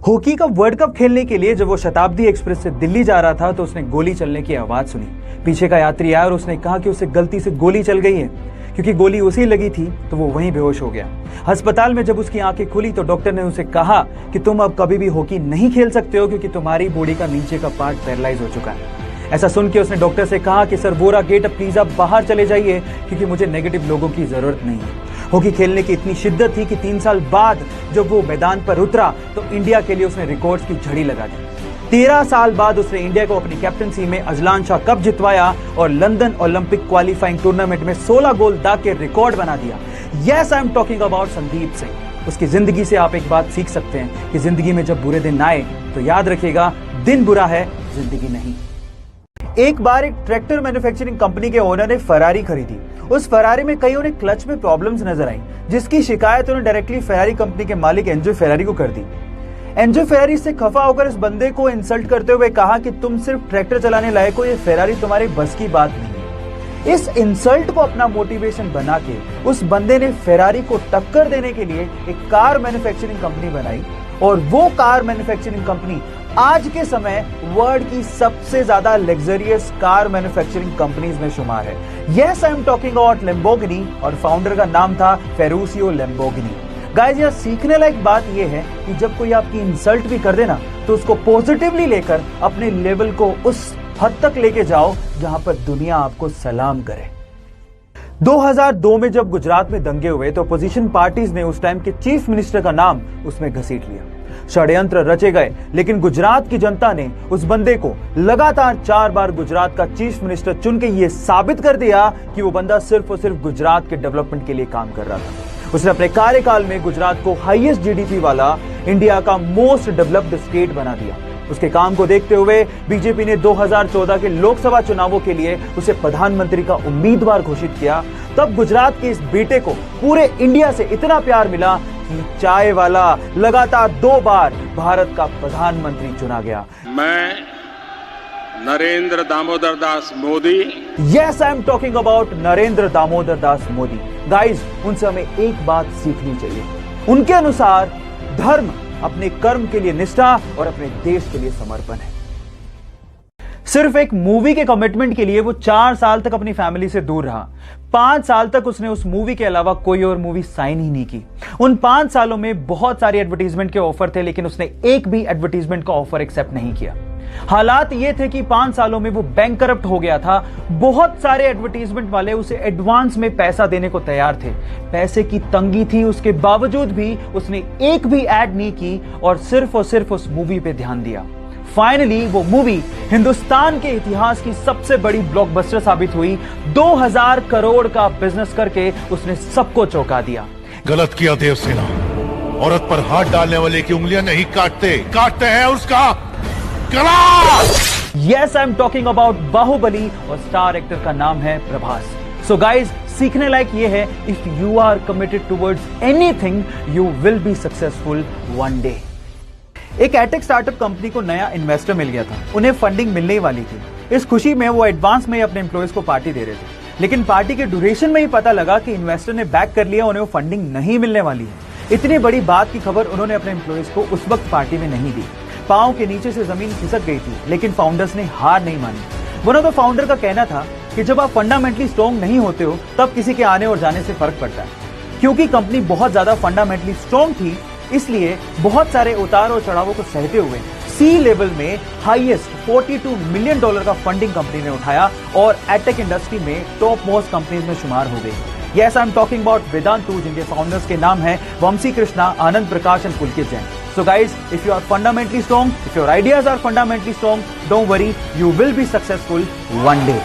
Hockey का world cup खेलने के लिए जब वो शताब्दी एक्सप्रेस से दिल्ली जा रहा था तो उसने गोली चलने की आवाज सुनी। पीछे का यात्री आया और उसने कहा कि उसे गलती से गोली चल गई है। क्योंकि गोली उसे लगी थी तो वो वहीं बेहोश हो गया। अस्पताल में जब उसकी आंखें खुली तो डॉक्टर ने उसे कहा कि तुम अब कभी भी हॉकी नहीं खेल सकते हो क्योंकि तुम्हारी बॉडी का नीचे का पार्ट पैरालाइज हो चुका है। ऐसा सुन के उसने डॉक्टर से कहा कि सर वोरा गेट, अब प्लीज आप बाहर चले जाइए क्योंकि मुझे नेगेटिव लोगों की जरूरत नहीं है। हॉकी खेलने की इतनी शिद्दत थी कि 3 साल बाद जब वो मैदान पर उतरा तो इंडिया के लिए उसने रिकॉर्ड्स की झड़ी लगा दी। 13 साल बाद उसने इंडिया को अपनी कैप्टनसी में अजलान शाह कप जितवाया और लंदन ओलंपिक क्वालिफाइंग टूर्नामेंट में 16 गोल दाग के रिकॉर्ड बना दिया। Yes, I am talking about Sandeep Singh. उसकी जिंदगी से आप एक बात सीख सकते हैं कि जिंदगी में जब बुरे दिन आए तो याद रखिएगा, दिन बुरा है, जिंदगी नहीं। एक बार एक ट्रैक्टर मैन्युफैक्चरिंग कंपनी के ओनर ने फरारी खरीदी। उस फरारी में कई उन्हें क्लच में प्रॉब्लम्स नजर आई, जिसकी शिकायत उन्होंने डायरेक्टली फरारी कंपनी के मालिक एंजो फेरारी को कर दी। एंजो फेरारी से खफा होकर इस बंदे को इंसल्ट करते हुए कहा कि तुम सिर्फ ट्रैक्टर चलाने लायक हो, ये फेरारी तुम्हारे बस की बात नहीं है। इस इंसल्ट को अपना मोटिवेशन बना के उस बंदे ने फेरारी को टक्कर देने के लिए एक कार मैन्युफैक्चरिंग कंपनी बनाई और वो कार मैन्युफैक्चरिंग कंपनी आज के समय वर्ल्ड की सबसे ज्यादा लग्जरियस कार मैन्युफैक्चरिंग कंपनीज में शुमार है। Yes, I am talking about Lamborghini और फाउंडर का नाम था फेरुशियो लैम्बोर्गिनी। गाइस, यह सीखने लायक बात यह है कि जब कोई आपकी इंसल्ट भी कर देना तो उसको पॉजिटिवली लेकर अपने लेवल को उस हद तक लेके जाओ जहां पर दुनिया आपको सलाम करे। 2002 में जब गुजरात में दंगे हुए तो अपोजिशन पार्टीज ने उस टाइम के चीफ मिनिस्टर का नाम उसमें घसीट लिया। षड्यंत्र रचे गए, लेकिन गुजरात की जनता ने उस बंदे को लगातार 4 बार गुजरात का चीफ मिनिस्टर चुन के ये साबित कर दिया कि वो बंदा सिर्फ और सिर्फ गुजरात के डेवलपमेंट के लिए काम कर रहा था। उसने अपने कार्यकाल में गुजरात को हाईएस्ट जीडीपी वाला इंडिया का मोस्ट डेवलप्ड स्टेट बना दिया। उसके काम को देखते हुए बीजेपी ने 2014 के लोकसभा चुनावों के लिए उसे प्रधानमंत्री का उम्मीदवार घोषित किया। तब गुजरात के इस बेटे को पूरे इंडिया से इतना प्यार मिला कि चाय वाला लगातार 2 बार भारत का प्रधानमंत्री चुना गया। मैं Narendra Damodar Das Modi. Yes, I am talking about Narendra Damodar Das Modi. Guys, उनसे हमें एक बात सीखनी चाहिए। उनके अनुसार धर्म अपने कर्म के लिए निष्ठा और अपने देश के लिए समर्पण है। सिर्फ एक मूवी के कमिटमेंट के लिए वो 4 साल तक अपनी फैमिली से दूर रहा। 5 साल तक उसने उस मूवी के अलावा कोई और मूवी साइन ही नहीं की। उन 5 सालों में बहुत सारे एडवर्टीजमेंट के ऑफर थे, लेकिन उसने एक भी एडवर्टीजमेंट का ऑफर एक्सेप्ट नहीं किया। हालात ये थे कि 5 सालों में वो बैंकरप्ट हो गया था। बहुत सारे एडवर्टीजमेंट वाले उसे एडवांस में पैसा देने को तैयार थे। पैसे की तंगी थी, उसके बावजूद भी उसने एक भी एड नहीं की और सिर्फ उस मूवी पे ध्यान दिया। फाइनली वो मूवी हिंदुस्तान के इतिहास की सबसे बड़ी ब्लॉकबस्टर साबित हुई। 2000 करोड़ का बिजनेस करके उसने सबको चौंका दिया। गलत किया देवसेना, औरत पर हाथ डालने वाले की उंगलियां नहीं काटते हैं उसका गला। Yes, I am talking about Baahubali और स्टार एक्टर का नाम है प्रभास। सो गाइज, सीखने लायक ये है, if you are committed towards anything you will be successful one day. एक एटेक स्टार्टअप कंपनी को नया इन्वेस्टर मिल गया था। उन्हें फंडिंग मिलने वाली थी। इस खुशी में वो एडवांस में अपने एम्प्लॉयज को पार्टी दे रहे थे, लेकिन पार्टी के ड्यूरेशन में ही पता लगा कि इन्वेस्टर ने बैक कर लिया, उन्हें वो फंडिंग नहीं मिलने वाली है। इतनी बड़ी बात की खबर उन्होंने अपने एम्प्लॉयज को उस वक्त पार्टी में नहीं दी। पांव के नीचे से जमीन खिसक गई थी, लेकिन फाउंडर्स ने हार नहीं मानी। वन ऑफ द फाउंडर का कहना था कि जब आप फंडामेंटली स्ट्रॉन्ग नहीं होते हो तब किसी के आने और जाने से फर्क पड़ता है। क्योंकि कंपनी बहुत ज्यादा फंडामेंटली स्ट्रॉन्ग थी, इसलिए बहुत सारे उतार और चढ़ावों को सहते हुए सी लेवल में हाईएस्ट $42 मिलियन का फंडिंग कंपनी ने उठाया और एटेक इंडस्ट्री में टॉप मोस्ट कंपनीज में शुमार हो गई। Yes, I am talking about Vedantu, जिनके फाउंडर्स के नाम है Vamsi Krishna, Anand Prakash and Pulkit Jain. So guys, if you are fundamentally strong, if your ideas are fundamentally strong, don't worry, you will be successful one day.